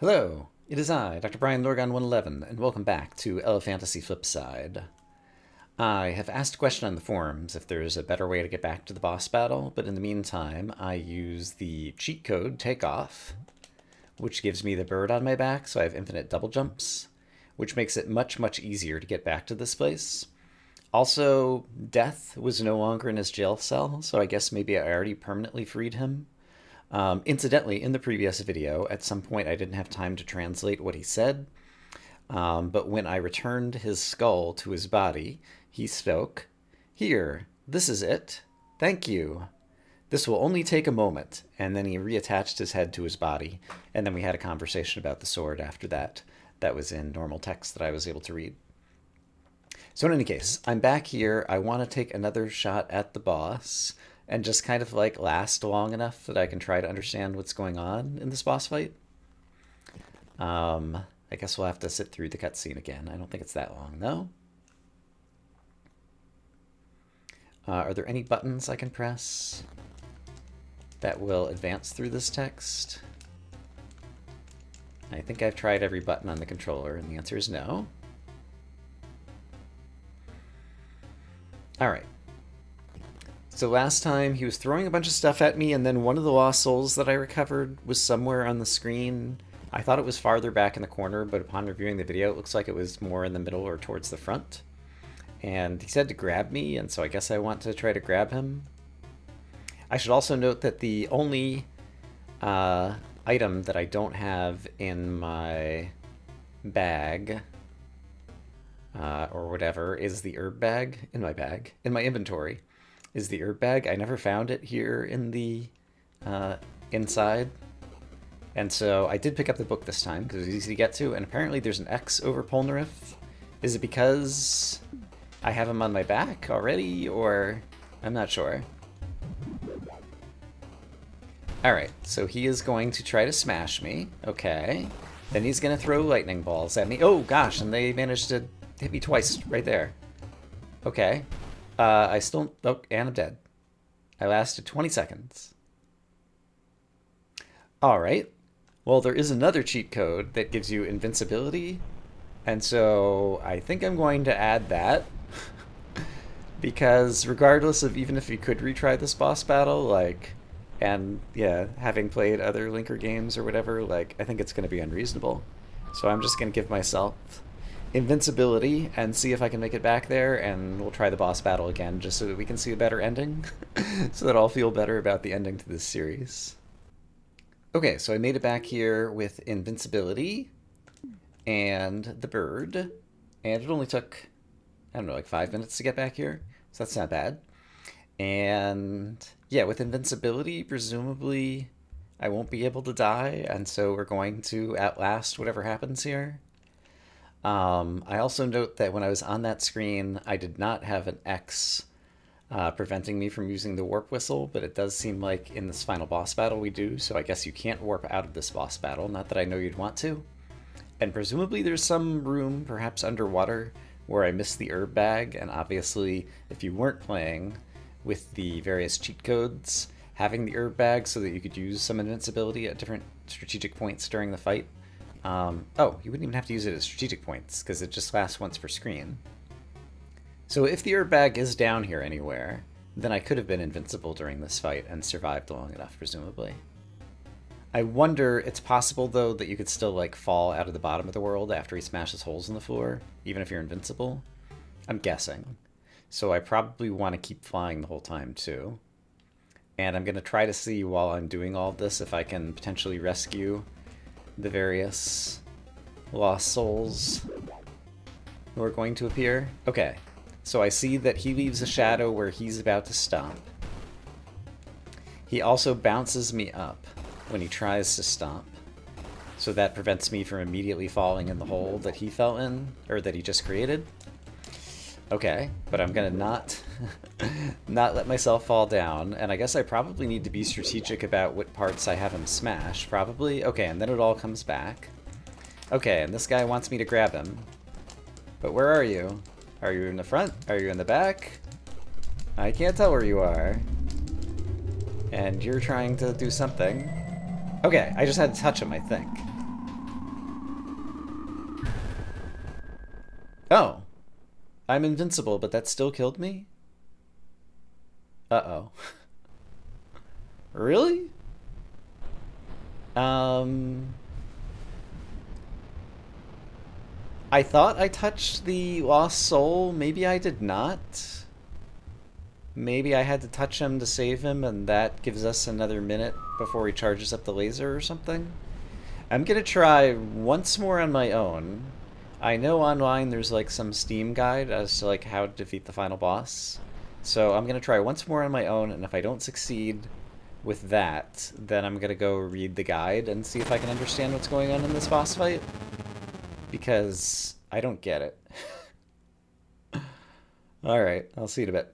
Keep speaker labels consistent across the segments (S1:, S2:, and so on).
S1: Hello, it is I, Dr. Brian Lorgon 111, and welcome back to Elephantasy Flipside. I have asked a question on the forums if there's a better way to get back to the boss battle, but in the meantime, I use the cheat code Takeoff, which gives me the bird on my back, so I have infinite double jumps, which makes it much easier to get back to this place. Also, Death was no longer in his jail cell, so I guess maybe I already permanently freed him. Incidentally, in the previous video, at some point I didn't have time to translate what he said, but when I returned his skull to his body, he spoke, "Here, this is it. Thank you. This will only take a moment," and then he reattached his head to his body, and then we had a conversation about the sword after that. That was in normal text that I was able to read. So in any case, I'm back here. I want to take another shot at the boss and just kind of like last long enough that I can try to understand what's going on in this boss fight. I guess we'll have to sit through the cutscene again. I don't think it's that long, though. Are there any buttons I can press that will advance through this text? I think I've tried every button on the controller, and the answer is no. All right. So last time he was throwing a bunch of stuff at me, and then one of the lost souls that I recovered was somewhere on the screen. I thought it was farther back in the corner, but upon reviewing the video, it looks like it was more in the middle or towards the front. And he said to grab me, and so I guess I want to try to grab him. I should also note that the only item that I don't have in my bag, or whatever, is the herb bag. In my inventory is the herb bag. I never found it here in the inside. And so I did pick up the book this time because it was easy to get to, and apparently there's an X over Polnareff. Is it because I have him on my back already, or I'm not sure. Alright, so he is going to try to smash me. Okay. Then he's going to throw lightning balls at me. Oh gosh, and they managed to hit me twice right there. Okay. I still... Oh, and I'm dead. I lasted 20 seconds. Alright. Well, there is another cheat code that gives you invincibility. And so I think I'm going to add that. Because regardless of even if you could retry this boss battle, like... And, yeah, having played other Linker games or whatever, like, I think it's going to be unreasonable. So I'm just going to give myself invincibility and see if I can make it back there, and we'll try the boss battle again just so that we can see a better ending. So that I'll feel better about the ending to this series. Okay, so I made it back here with invincibility and the bird. And it only took, I don't know, like 5 minutes to get back here. So that's not bad. And yeah, with invincibility, presumably I won't be able to die, and so we're going to outlast whatever happens here. I also note that when I was on that screen, I did not have an X preventing me from using the warp whistle, but it does seem like in this final boss battle we do, so I guess you can't warp out of this boss battle, not that I know you'd want to. And presumably there's some room, perhaps underwater, where I missed the herb bag, and obviously if you weren't playing with the various cheat codes, having the herb bag so that you could use some invincibility at different strategic points during the fight. Oh, you wouldn't even have to use it at strategic points, because it just lasts once per screen. So if the herb bag is down here anywhere, then I could have been invincible during this fight and survived long enough, presumably. I wonder, it's possible though that you could still like fall out of the bottom of the world after he smashes holes in the floor, even if you're invincible. I'm guessing. So I probably want to keep flying the whole time too. And I'm going to try to see while I'm doing all this if I can potentially rescue the various lost souls who are going to appear. Okay, so I see that he leaves a shadow where he's about to stomp. He also bounces me up when he tries to stomp. So that prevents me from immediately falling in the hole that he fell in, or that he just created. Okay, but I'm gonna not let myself fall down, and I guess I probably need to be strategic about what parts I have him smash, probably. Okay, and then it all comes back. Okay, and this guy wants me to grab him. But where are you? Are you in the front? Are you in the back? I can't tell where you are. And you're trying to do something. Okay, I just had to touch him, I think. Oh, I'm invincible, but that still killed me? Uh-oh. Really? Um... I thought I touched the lost soul. Maybe I did not. Maybe I had to touch him to save him, and that gives us another minute before he charges up the laser or something. I'm gonna try once more on my own. I know online there's like some Steam guide as to like how to defeat the final boss. So I'm gonna try once more on my own, and if I don't succeed with that, then I'm gonna go read the guide and see if I can understand what's going on in this boss fight. Because I don't get it. Alright, I'll see you in a bit.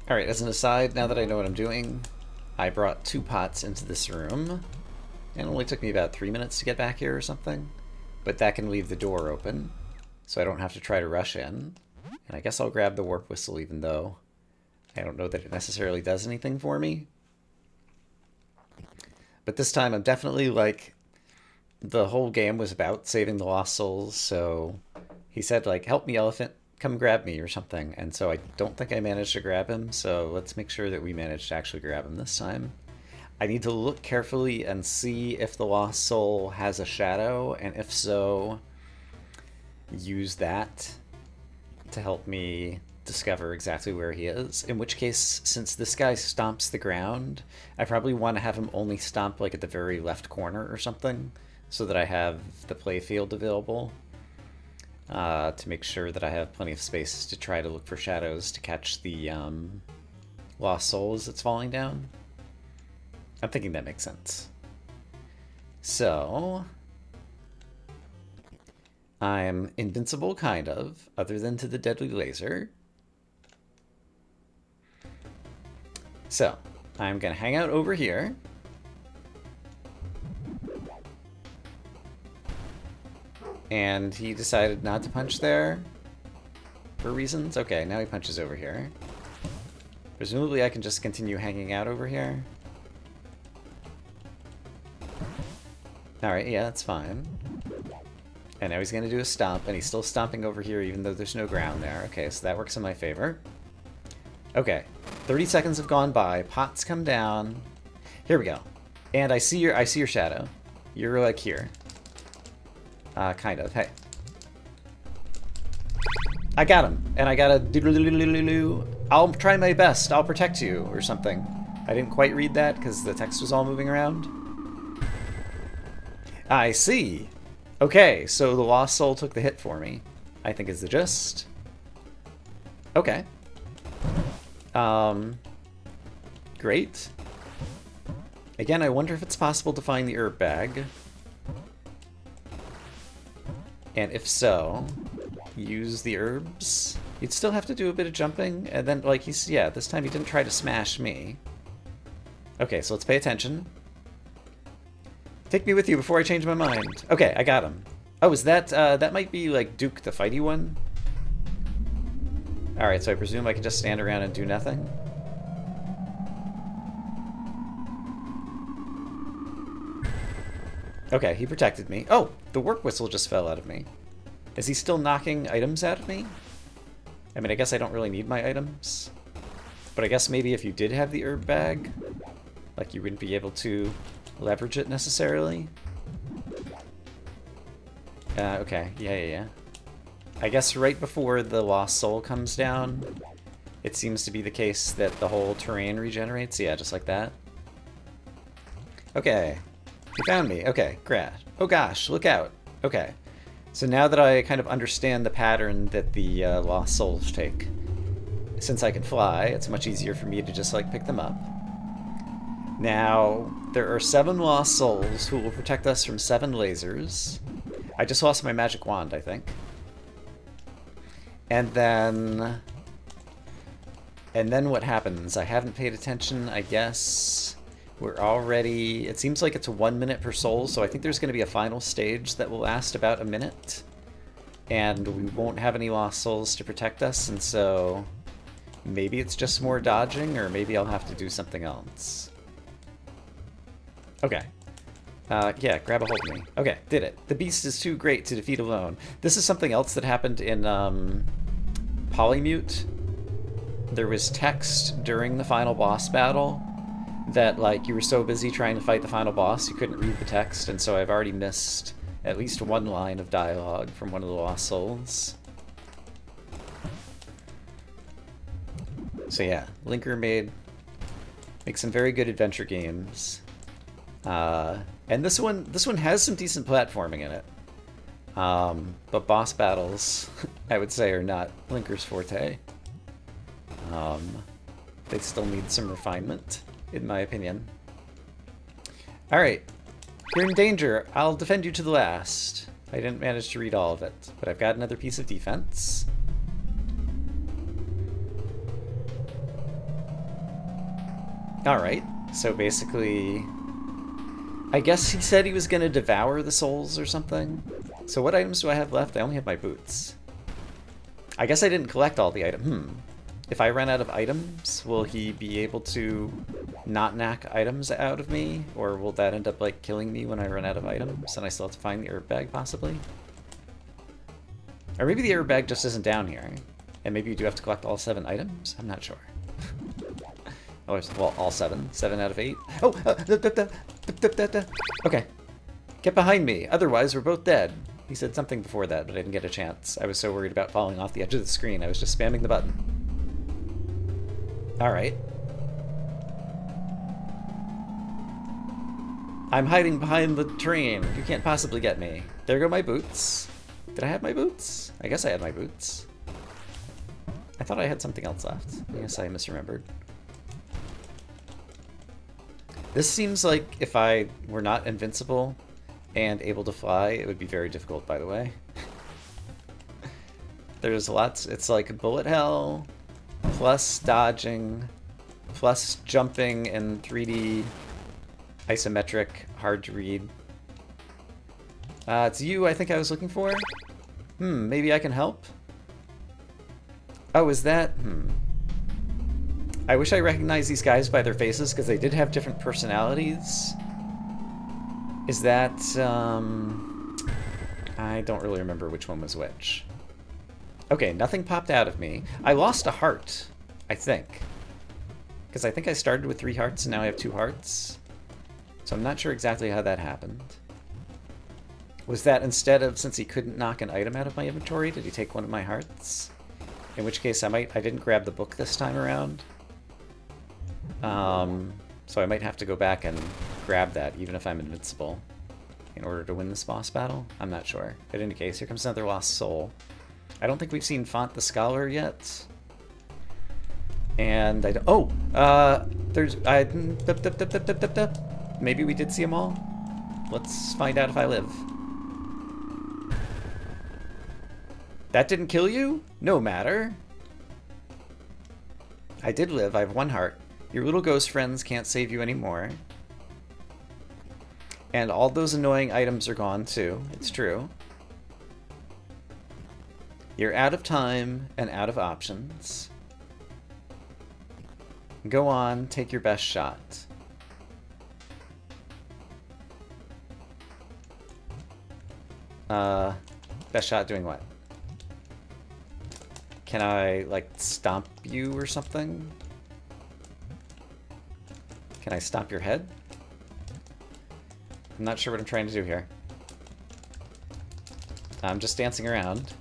S1: Alright, as an aside, now that I know what I'm doing, I brought 2 pots into this room. It only took me about 3 minutes to get back here or something. But that can leave the door open, so I don't have to try to rush in. And I guess I'll grab the warp whistle even though I don't know that it necessarily does anything for me. But this time I'm definitely like... The whole game was about saving the lost souls, so he said, like, help me, elephant, come grab me, or something. And so I don't think I managed to grab him, so let's make sure that we manage to actually grab him this time. I need to look carefully and see if the lost soul has a shadow, and if so, use that to help me discover exactly where he is. In which case, since this guy stomps the ground, I probably want to have him only stomp, like, at the very left corner or something, so that I have the playfield available to make sure that I have plenty of space to try to look for shadows to catch the lost soul as it's falling down. I'm thinking that makes sense. So, I'm invincible, kind of, other than to the deadly laser. So, I'm going to hang out over here. And he decided not to punch there for reasons. Okay, now he punches over here. Presumably I can just continue hanging out over here. Alright, yeah, that's fine. And now he's going to do a stomp, and he's still stomping over here even though there's no ground there. Okay, so that works in my favor. Okay, 30 seconds have gone by. Pots come down. Here we go. And I see your shadow. You're like here. Kind of. Hey. I got him. And I got a... I'll try my best. I'll protect you, or something. I didn't quite read that because the text was all moving around. I see. Okay, so the lost soul took the hit for me, I think is the gist. Okay. Great. Again, I wonder if it's possible to find the herb bag. And if so, use the herbs. You'd still have to do a bit of jumping, and then, like, yeah, this time he didn't try to smash me. Okay, so let's pay attention. Take me with you before I change my mind. Okay, I got him. Oh, is that, that might be, like, Duke the fighty one? Alright, so I presume I can just stand around and do nothing? Okay, he protected me. Oh, the work whistle just fell out of me. Is he still knocking items out of me? I mean, I guess I don't really need my items. But I guess maybe if you did have the herb bag, like, you wouldn't be able to leverage it necessarily. Okay, yeah. I guess right before the lost soul comes down, it seems to be the case that the whole terrain regenerates. Yeah, just like that. Okay. You found me. Okay, great. Oh gosh, look out. Okay. So now that I kind of understand the pattern that the lost souls take, since I can fly, it's much easier for me to just, like, pick them up. Now, there are 7 lost souls who will protect us from 7 lasers. I just lost my magic wand, I think. And then what happens? I haven't paid attention, I guess. We're already... It seems like it's 1 minute per soul, so I think there's going to be a final stage that will last about a minute. And we won't have any lost souls to protect us, and so... Maybe it's just more dodging, or maybe I'll have to do something else. Okay. Yeah, grab a hold of me. Okay, did it. The beast is too great to defeat alone. This is something else that happened in Polymute. There was text during the final boss battle that, like, you were so busy trying to fight the final boss you couldn't read the text, and so I've already missed at least one line of dialogue from one of the Lost Souls. So yeah, Linker makes some very good adventure games. And this one has some decent platforming in it. But boss battles, I would say, are not Linker's forte. They still need some refinement, in my opinion. Alright, you're in danger. I'll defend you to the last. I didn't manage to read all of it, but I've got another piece of defense. Alright, so basically, I guess he said he was going to devour the souls or something. So what items do I have left? I only have my boots. I guess I didn't collect all the items. If I run out of items, will he be able to not knack items out of me? Or will that end up, like, killing me when I run out of items and I still have to find the herb bag, possibly? Or maybe the herb bag just isn't down here. And maybe you do have to collect all 7 items? I'm not sure. Oh, well, all 7. 7 out of 8. Oh! Okay. Get behind me, otherwise we're both dead. He said something before that, but I didn't get a chance. I was so worried about falling off the edge of the screen, I was just spamming the button. Alright. I'm hiding behind the train. You can't possibly get me. There go my boots. Did I have my boots? I guess I had my boots. I thought I had something else left. I guess I misremembered. This seems like if I were not invincible and able to fly, it would be very difficult, by the way. There's lots. It's like bullet hell, plus dodging, plus jumping in 3D, isometric, hard to read. It's you I think I was looking for? Maybe I can help? Oh, is that? I wish I recognized these guys by their faces, because they did have different personalities. Is that, I don't really remember which one was which. Okay, nothing popped out of me. I lost a heart, I think. Because I think I started with 3 hearts and now I have 2 hearts. So I'm not sure exactly how that happened. Was that instead of, since he couldn't knock an item out of my inventory, did he take one of my hearts? In which case I didn't grab the book this time around. So I might have to go back and grab that, even if I'm invincible, in order to win this boss battle. I'm not sure. But in any case, here comes another lost soul. I don't think we've seen Font the Scholar yet. And maybe we did see them all? Let's find out if I live. That didn't kill you? No matter. I did live. I have 1 heart. Your little ghost friends can't save you anymore. And all those annoying items are gone too. It's true. You're out of time and out of options. Go on, take your best shot. Best shot doing what? Can I, like, stomp you or something? Can I stomp your head? I'm not sure what I'm trying to do here. I'm just dancing around.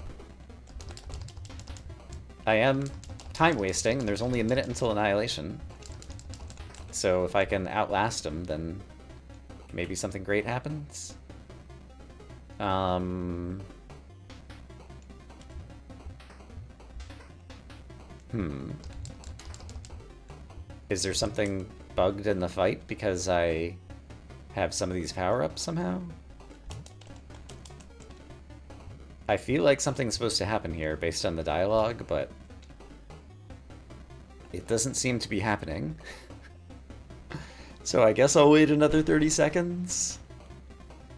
S1: I am time wasting, and there's only a minute until annihilation. So if I can outlast him, then maybe something great happens. Is there something bugged in the fight because I have some of these power-ups somehow? I feel like something's supposed to happen here based on the dialogue, but it doesn't seem to be happening. So I guess I'll wait another 30 seconds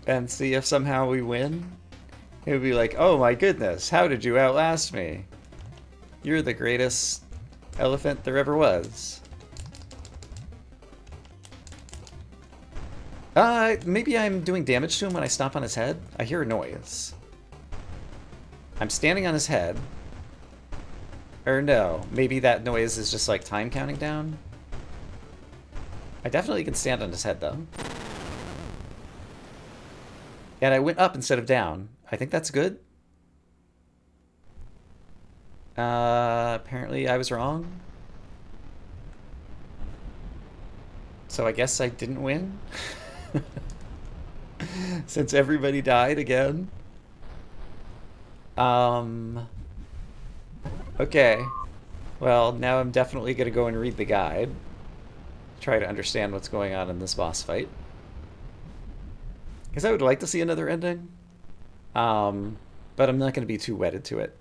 S1: and see if somehow we win. It would be like, oh my goodness, how did you outlast me? You're the greatest elephant there ever was. Maybe I'm doing damage to him when I stomp on his head. I hear a noise. I'm standing on his head. Or no, maybe that noise is just like time counting down. I definitely can stand on his head though. And I went up instead of down. I think that's good. Apparently I was wrong. So I guess I didn't win. Since everybody died again. Okay. Well, now I'm definitely going to go and read the guide. Try to understand what's going on in this boss fight. Because I would like to see another ending. But I'm not going to be too wedded to it.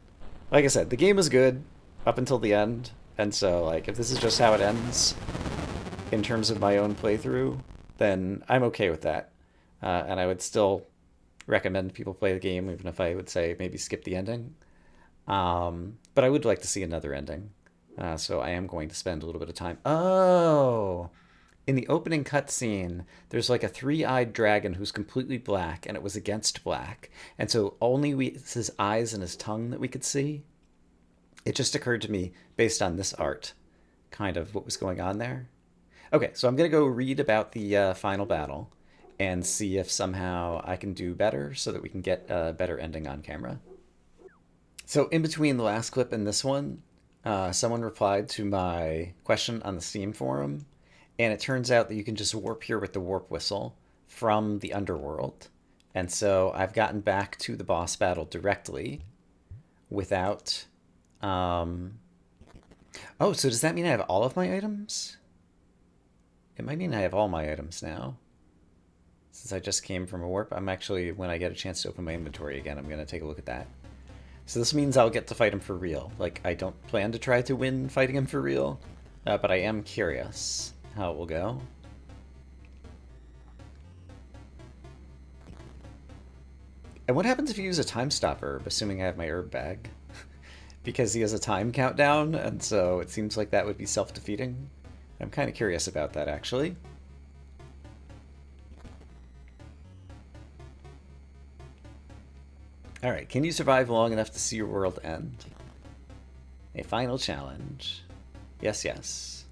S1: Like I said, the game was good up until the end. And so, like, if this is just how it ends in terms of my own playthrough, then I'm okay with that. And I would still recommend people play the game, even if I would say maybe skip the ending. But I would like to see another ending. So I am going to spend a little bit of time. Oh! In the opening cutscene, there's like a three-eyed dragon who's completely black, and it was against black. And so it's his eyes and his tongue that we could see. It just occurred to me, based on this art, kind of what was going on there. Okay, so I'm going to go read about the final battle and see if somehow I can do better so that we can get a better ending on camera. So in between the last clip and this one, someone replied to my question on the Steam forum, and it turns out that you can just warp here with the warp whistle from the underworld. And so I've gotten back to the boss battle directly without... Oh, so does that mean I have all of my items? It might mean I have all my items now. Since I just came from a warp, I'm actually, when I get a chance to open my inventory again, I'm going to take a look at that. So this means I'll get to fight him for real. Like, I don't plan to try to win fighting him for real, but I am curious how it will go. And what happens if you use a time stop herb, assuming I have my herb bag? Because he has a time countdown, and so it seems like that would be self-defeating. I'm kind of curious about that, actually. Alright, can you survive long enough to see your world end? A final challenge. Yes, yes.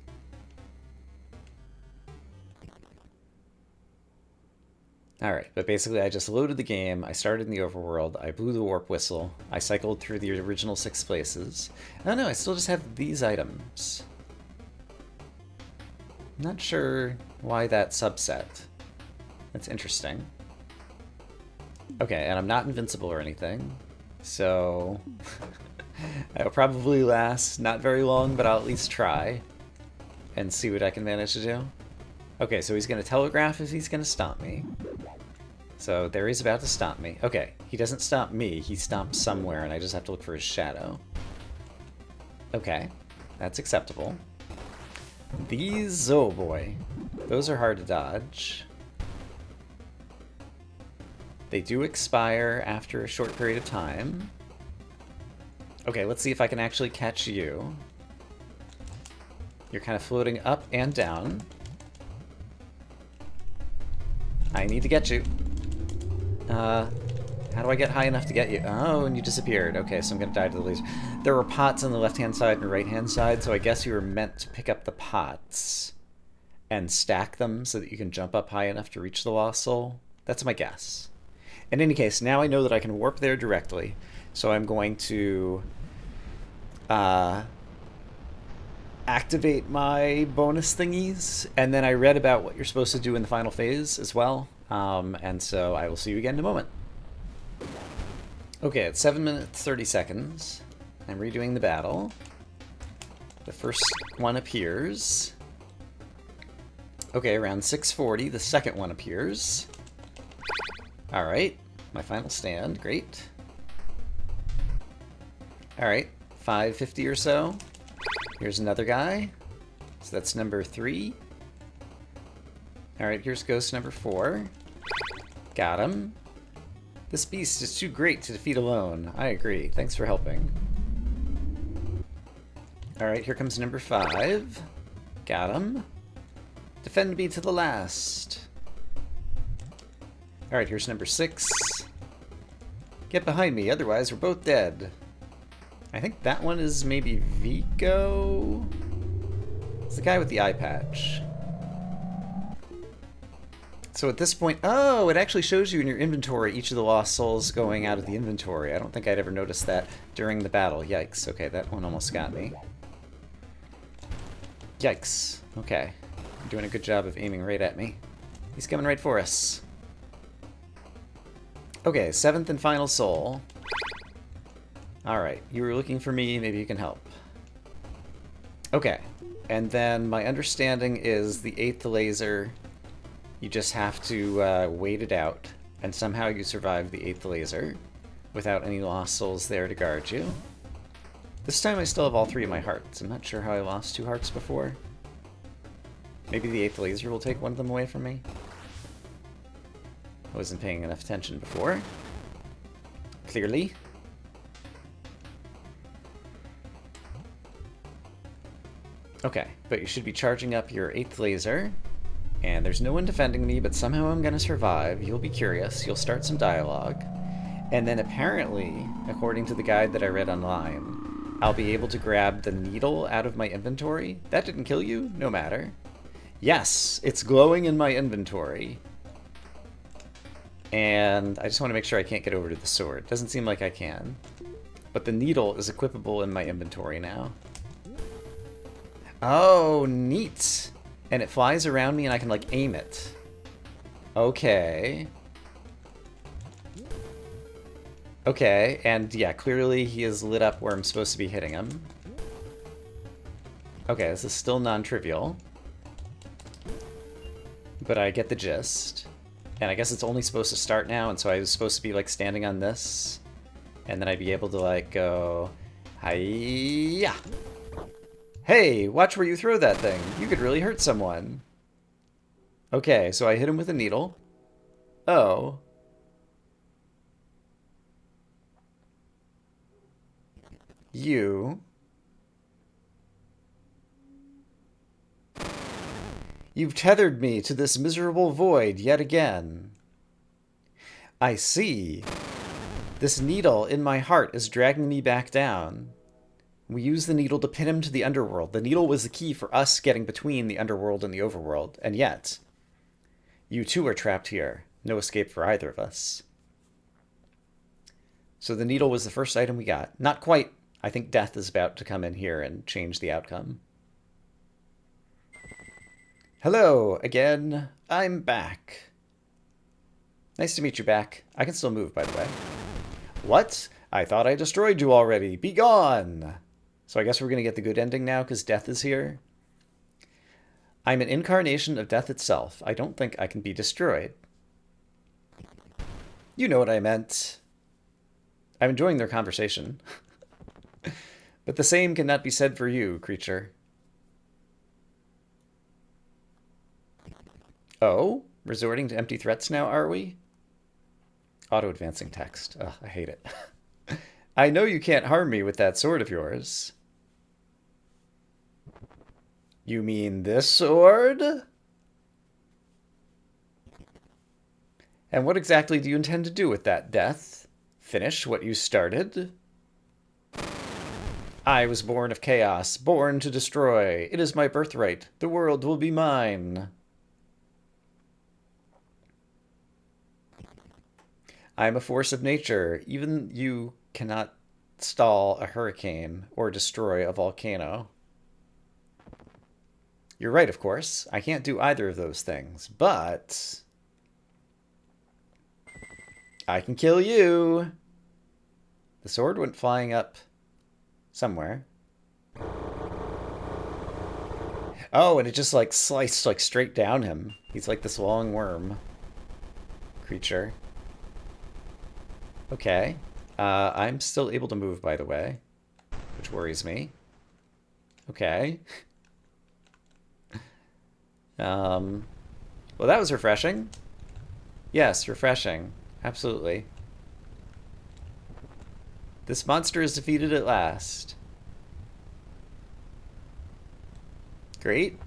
S1: Alright, but basically I just loaded the game, I started in the overworld, I blew the warp whistle, I cycled through the original 6 places. Oh no, I still just have these items. I'm not sure why that subset. That's interesting. Okay, and I'm not invincible or anything, so I'll probably last not very long, but I'll at least try and see what I can manage to do. Okay, so he's going to telegraph if he's going to stomp me. So there he's about to stomp me. Okay, he doesn't stomp me, he stomps somewhere, and I just have to look for his shadow. Okay, that's acceptable. These, oh boy, those are hard to dodge. They do expire after a short period of time. Okay, let's see if I can actually catch you. You're kind of floating up and down. I need to get you. How do I get high enough to get you? Oh, and you disappeared. Okay, so I'm gonna die to the laser. There were pots on the left-hand side and right-hand side, so I guess you were meant to pick up the pots and stack them so that you can jump up high enough to reach the lost soul. That's my guess. In any case, now I know that I can warp there directly, so I'm going to activate my bonus thingies, and then I read about what you're supposed to do in the final phase as well, and so I will see you again in a moment. Okay, it's 7 minutes 30 seconds. I'm redoing the battle. The first one appears. Okay, around 6:40, the second one appears. Alright, my final stand, great. Alright, 5:50 or so. Here's another guy. So that's number 3. Alright, here's ghost number 4. Got him. This beast is too great to defeat alone. I agree. Thanks for helping. Alright, here comes number 5. Got him. Defend me to the last. Alright, here's number 6. Get behind me, otherwise we're both dead. I think that one is maybe Vico? It's the guy with the eye patch. So at this point, oh, it actually shows you in your inventory each of the lost souls going out of the inventory. I don't think I'd ever noticed that during the battle. Yikes. Okay, that one almost got me. Yikes. Okay. You're doing a good job of aiming right at me. He's coming right for us. Okay, 7th and final soul. Alright, you were looking for me, maybe you can help. Okay, and then my understanding is the 8th laser, you just have to wait it out, and somehow you survive the 8th laser without any lost souls there to guard you. This time I still have all 3 of my hearts. I'm not sure how I lost 2 hearts before. Maybe the 8th laser will take one of them away from me? I wasn't paying enough attention before. Clearly. Okay, but you should be charging up your 8th laser. And there's no one defending me, but somehow I'm gonna survive. You'll be curious. You'll start some dialogue. And then apparently, according to the guide that I read online, I'll be able to grab the needle out of my inventory. That didn't kill you? No matter. Yes, it's glowing in my inventory. And I just want to make sure I can't get over to the sword. Doesn't seem like I can. But the needle is equipable in my inventory now. Oh, neat. And it flies around me and I can, like, aim it. Okay. Okay, and yeah, clearly he is lit up where I'm supposed to be hitting him. Okay, this is still non-trivial. But I get the gist. And I guess it's only supposed to start now, and so I was supposed to be, like, standing on this. And then I'd be able to, like, go... Hi-ya! Hey, watch where you throw that thing. You could really hurt someone. Okay, so I hit him with a needle. Oh. You've tethered me to this miserable void yet again. I see. This needle in my heart is dragging me back down. We use the needle to pin him to the underworld. The needle was the key for us getting between the underworld and the overworld, and yet, you too are trapped here. No escape for either of us. So the needle was the first item we got. Not quite. I think death is about to come in here and change the outcome. Hello, again. I'm back. Nice to meet you back. I can still move, by the way. What? I thought I destroyed you already. Be gone! So I guess we're going to get the good ending now because death is here. I'm an incarnation of death itself. I don't think I can be destroyed. You know what I meant. I'm enjoying their conversation. But the same cannot be said for you, creature. Oh? Resorting to empty threats now, are we? Auto-advancing text. Ugh, I hate it. I know you can't harm me with that sword of yours. You mean this sword? And what exactly do you intend to do with that, Death? Finish what you started? I was born of chaos, born to destroy. It is my birthright. The world will be mine. I am a force of nature. Even you cannot stall a hurricane or destroy a volcano. You're right, of course. I can't do either of those things, but I can kill you. The sword went flying up somewhere. Oh, and it just like sliced like straight down him. He's like this long worm creature. Okay. I'm still able to move, by the way, which worries me. Okay. Well, that was refreshing. Yes, refreshing. Absolutely. This monster is defeated at last. Great.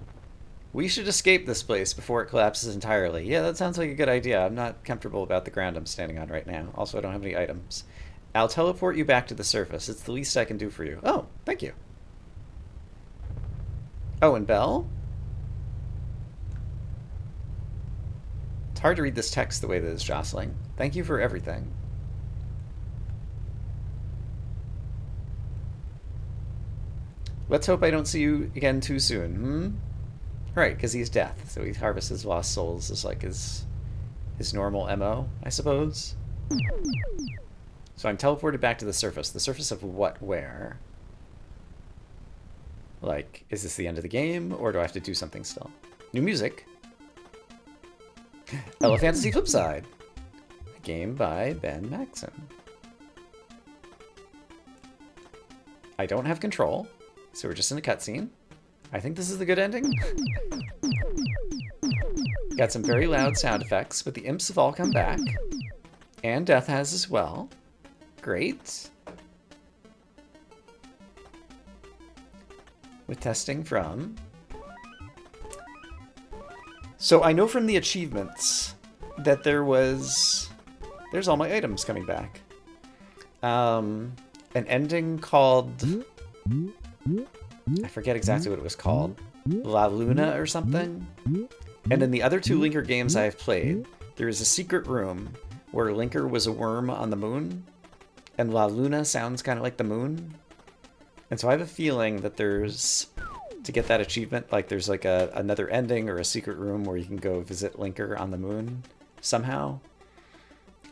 S1: We should escape this place before it collapses entirely. Yeah, that sounds like a good idea. I'm not comfortable about the ground I'm standing on right now. Also, I don't have any items. I'll teleport you back to the surface. It's the least I can do for you. Oh, thank you. Oh, and Belle? It's hard to read this text the way that it's jostling. Thank you for everything. Let's hope I don't see you again too soon, hmm? Right, because he's death, so he harvests his lost souls as like his normal MO, I suppose. So I'm teleported back to the surface. The surface of what, where? Like, is this the end of the game, or do I have to do something still? New music. Elephantasy Flipside. A game by Ben Maxim. I don't have control, so we're just in a cutscene. I think this is the good ending. Got some very loud sound effects, but the imps have all come back. And Death has as well. Great. With testing from... So I know from the achievements that there's all my items coming back. An ending called... I forget exactly what it was called. La Luna or something? And in the other two Linker games I've played, there is a secret room where Linker was a worm on the moon, and La Luna sounds kind of like the moon. And so I have a feeling that there's, to get that achievement, like there's like another ending or a secret room where you can go visit Linker on the moon somehow.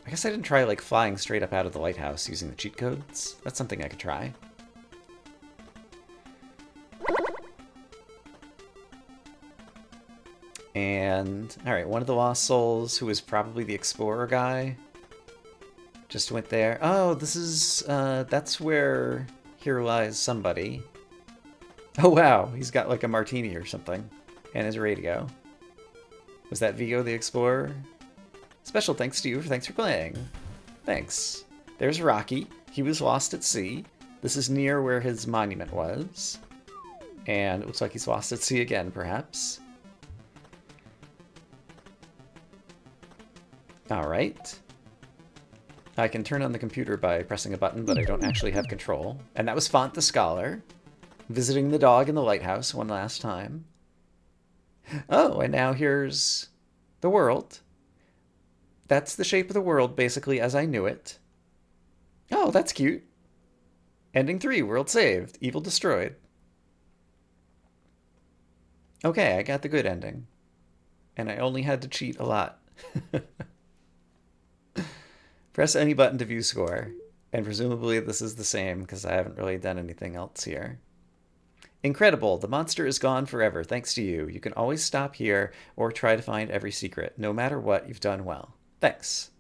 S1: I guess I didn't try like flying straight up out of the lighthouse using the cheat codes. That's something I could try. And, alright, one of the Lost Souls, who was probably the Explorer guy, just went there. Oh, this is, that's where Here Lies Somebody. Oh wow, he's got like a martini or something, and his radio. Was that Vigo the Explorer? Special thanks to you, thanks for playing. Thanks. There's Rocky, he was lost at sea. This is near where his monument was. And it looks like he's lost at sea again, perhaps. Alright. I can turn on the computer by pressing a button, but I don't actually have control. And that was Font the Scholar, visiting the dog in the lighthouse one last time. Oh, and now here's the world. That's the shape of the world, basically, as I knew it. Oh, that's cute. Ending 3, world saved, evil destroyed. Okay, I got the good ending. And I only had to cheat a lot. Press any button to view score, and presumably this is the same because I haven't really done anything else here. Incredible, the monster is gone forever thanks to you. You can always stop here or try to find every secret. No matter what, you've done well. Thanks.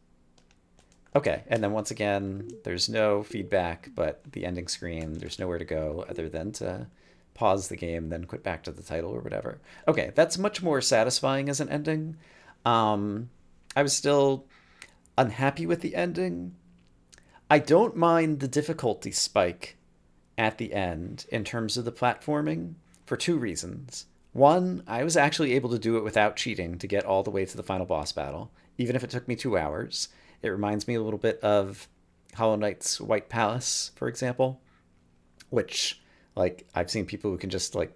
S1: Okay, and then once again, there's no feedback, but the ending screen, there's nowhere to go other than to pause the game, then quit back to the title or whatever. Okay, that's much more satisfying as an ending. I was still unhappy with the ending. I don't mind the difficulty spike at the end in terms of the platforming for two reasons. One, I was actually able to do it without cheating to get all the way to the final boss battle, even if it took me 2 hours. It reminds me a little bit of Hollow Knight's White Palace, for example, which, like, I've seen people who can just, like,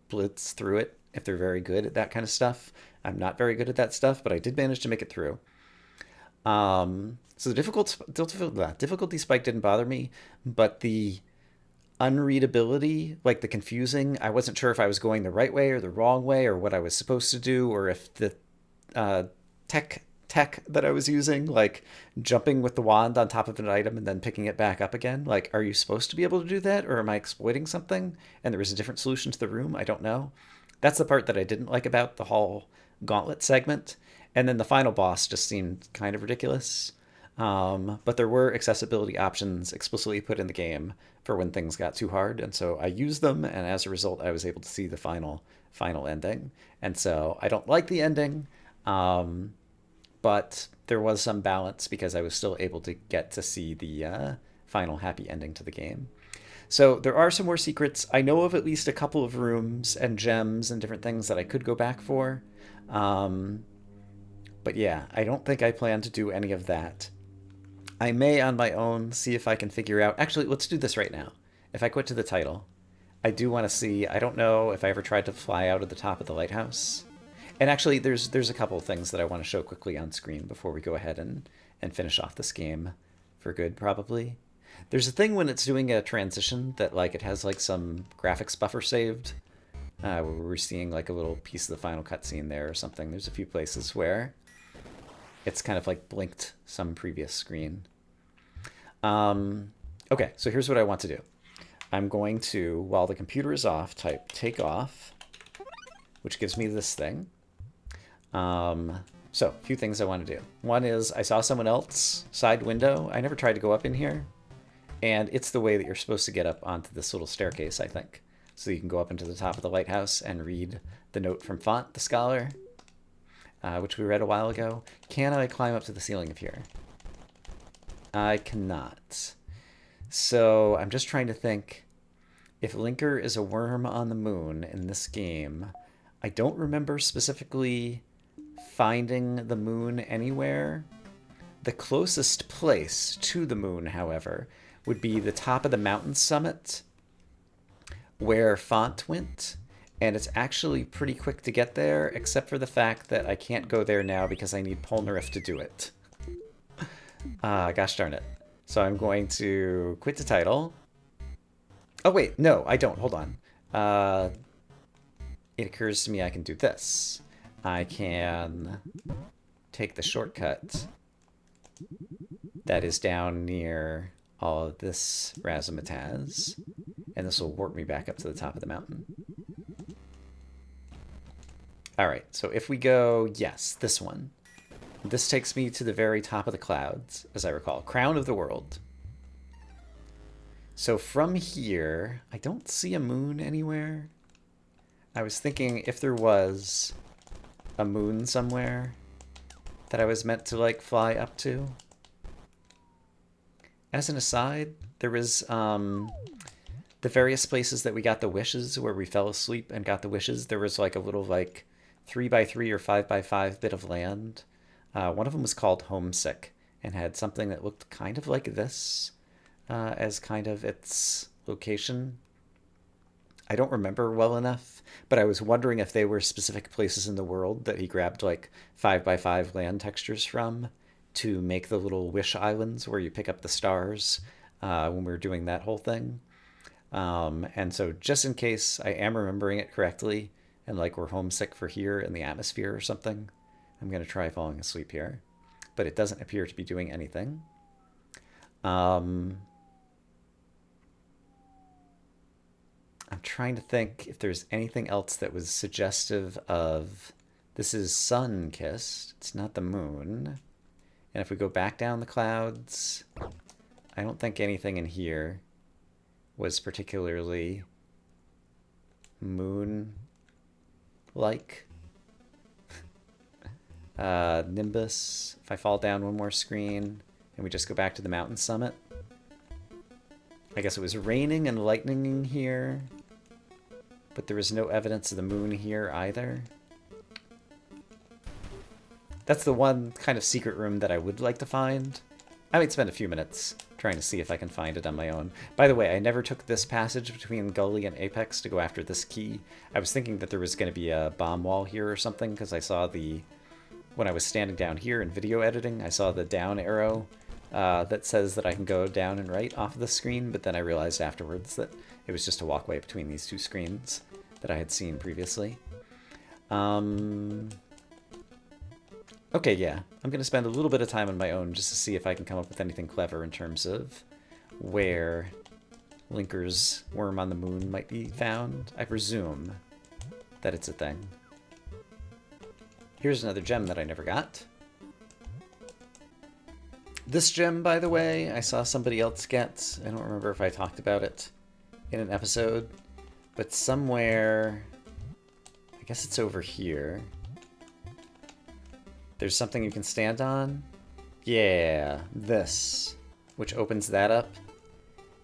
S1: blitz through it if they're very good at that kind of stuff. I'm not very good at that stuff, but I did manage to make it through. So the difficulty spike didn't bother me, but the unreadability, like the confusing, I wasn't sure if I was going the right way or the wrong way or what I was supposed to do, or if the tech that I was using, like jumping with the wand on top of an item and then picking it back up again, like, are you supposed to be able to do that, or am I exploiting something and there was a different solution to the room? I don't know. That's the part that I didn't like about the whole gauntlet segment. And then the final boss just seemed kind of ridiculous. But there were accessibility options explicitly put in the game for when things got too hard. And so I used them, and as a result, I was able to see the final ending. And so I don't like the ending, but there was some balance because I was still able to get to see the final happy ending to the game. So there are some more secrets. I know of at least a couple of rooms and gems and different things that I could go back for. Um, but yeah, I don't think I plan to do any of that. I may on my own see if I can figure out. Actually, let's do this right now. If I quit to the title, I do want to see. I don't know if I ever tried to fly out of the top of the lighthouse. And actually, there's a couple of things that I want to show quickly on screen before we go ahead and finish off this game for good, probably. There's a thing when it's doing a transition that like it has like some graphics buffer saved, where we're seeing like a little piece of the final cutscene there or something. There's a few places where it's kind of like blinked some previous screen. Okay, so here's what I want to do. I'm going to, while the computer is off, type take off, which gives me this thing. So, a few things I want to do. One is I saw someone else side window. I never tried to go up in here. And it's the way that you're supposed to get up onto this little staircase, I think. So you can go up into the top of the lighthouse and read the note from Font, the scholar, which we read a while ago. Can I climb up to the ceiling of here? I cannot. So I'm just trying to think, if Linker is a worm on the moon in this game, I don't remember specifically finding the moon anywhere. The closest place to the moon, however, would be the top of the mountain summit where Font went, and it's actually pretty quick to get there, except for the fact that I can't go there now because I need Polnareff to do it. Gosh darn it. So I'm going to quit the title. Oh wait, no, I don't. Hold on. It occurs to me I can do this. I can take the shortcut that is down near all of this razzmatazz, and this will warp me back up to the top of the mountain. All right, so if we go, yes, this one. This takes me to the very top of the clouds, as I recall. Crown of the world. So from here, I don't see a moon anywhere. I was thinking if there was a moon somewhere that I was meant to, like, fly up to. As an aside, there was the various places that we got the wishes, where we fell asleep and got the wishes. There was like a little like 3x3 or 5x5 bit of land. One of them was called Homesick and had something that looked kind of like this as kind of its location. I don't remember well enough, but I was wondering if they were specific places in the world that he grabbed like 5x5 land textures from to make the little wish islands where you pick up the stars when we were doing that whole thing. And so just in case I am remembering it correctly and like we're homesick for here in the atmosphere or something, I'm going to try falling asleep here. But it doesn't appear to be doing anything. I'm trying to think if there's anything else that was suggestive of this is sun-kissed. It's not the moon. And if we go back down the clouds, I don't think anything in here was particularly moon-like. Nimbus, if I fall down one more screen and we just go back to the mountain summit. I guess it was raining and lightning here, but there was no evidence of the moon here either. That's the one kind of secret room that I would like to find. I might spend a few minutes trying to see if I can find it on my own. By the way, I never took this passage between Gully and Apex to go after this key. I was thinking that there was going to be a bomb wall here or something, because I saw the... When I was standing down here in video editing, I saw the down arrow that says that I can go down and right off of the screen, but then I realized afterwards that it was just a walkway between these two screens that I had seen previously. Okay, yeah. I'm going to spend a little bit of time on my own just to see if I can come up with anything clever in terms of where Linker's worm on the moon might be found. I presume that it's a thing. Here's another gem that I never got. This gem, by the way, I saw somebody else get. I don't remember if I talked about it in an episode, but somewhere, I guess it's over here. There's something you can stand on? Yeah, this, which opens that up.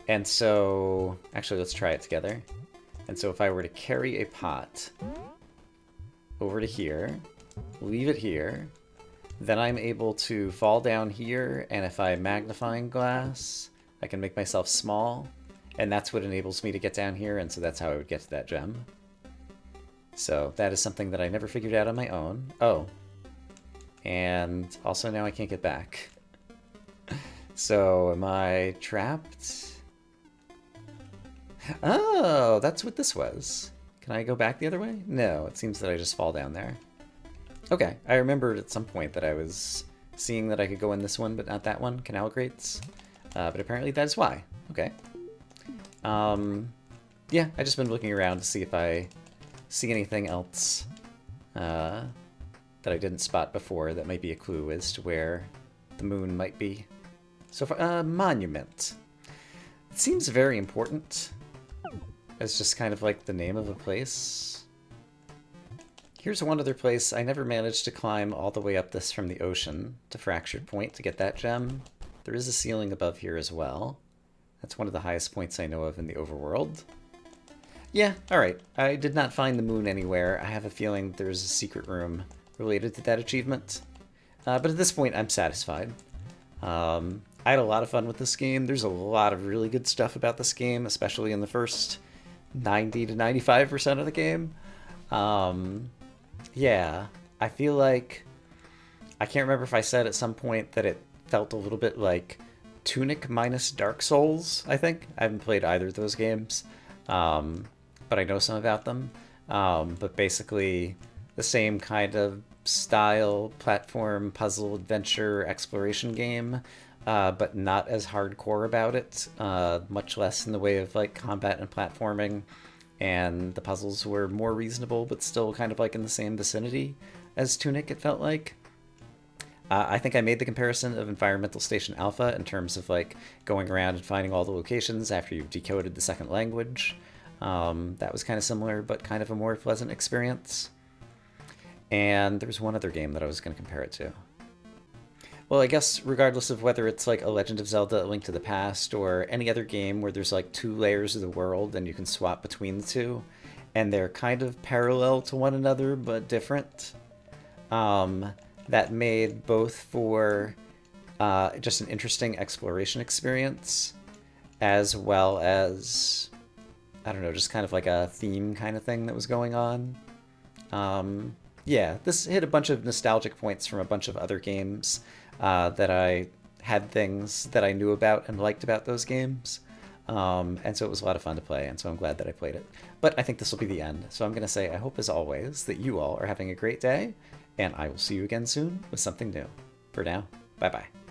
S1: And so, actually, let's try it together. And so if I were to carry a pot over to here, leave it here, then I'm able to fall down here, and if I magnifying glass, I can make myself small, and that's what enables me to get down here, and so that's how I would get to that gem. So that is something that I never figured out on my own. Oh, and also now I can't get back. So am I trapped? Oh, that's what this was. Can I go back the other way? No, it seems that I just fall down there. Okay, I remembered at some point that I was seeing that I could go in this one, but not that one, canal grates. But apparently that is why. Okay. Yeah, I just been looking around to see if I see anything else that I didn't spot before that might be a clue as to where the moon might be. So far, monument. It seems very important. It's just kind of like the name of a place. Here's one other place. I never managed to climb all the way up this from the ocean to Fractured Point to get that gem. There is a ceiling above here as well. That's one of the highest points I know of in the overworld. Yeah, alright. I did not find the moon anywhere. I have a feeling there's a secret room related to that achievement. But at this point, I'm satisfied. I had a lot of fun with this game. There's a lot of really good stuff about this game, especially in the first 90 to 95% of the game. Yeah, I feel like... I can't remember if I said at some point that it felt a little bit like Tunic minus Dark Souls, I think. I haven't played either of those games, but I know some about them. But basically the same kind of style, platform, puzzle, adventure, exploration game, but not as hardcore about it, much less in the way of like combat and platforming. And the puzzles were more reasonable, but still kind of like in the same vicinity as Tunic, it felt like. I think I made the comparison of Environmental Station Alpha in terms of like going around and finding all the locations after you've decoded the second language. That was kind of similar, but kind of a more pleasant experience. And there was one other game that I was going to compare it to. Well, I guess regardless of whether it's like a Legend of Zelda: A Link to the Past or any other game where there's like two layers of the world and you can swap between the two, and they're kind of parallel to one another but different, that made both for just an interesting exploration experience as well as, I don't know, just kind of like a theme kind of thing that was going on. Yeah, this hit a bunch of nostalgic points from a bunch of other games that I had things that I knew about and liked about those games. And so it was a lot of fun to play, and so I'm glad that I played it. But I think this will be the end. So I'm going to say I hope, as always, that you all are having a great day, and I will see you again soon with something new. For now, bye-bye.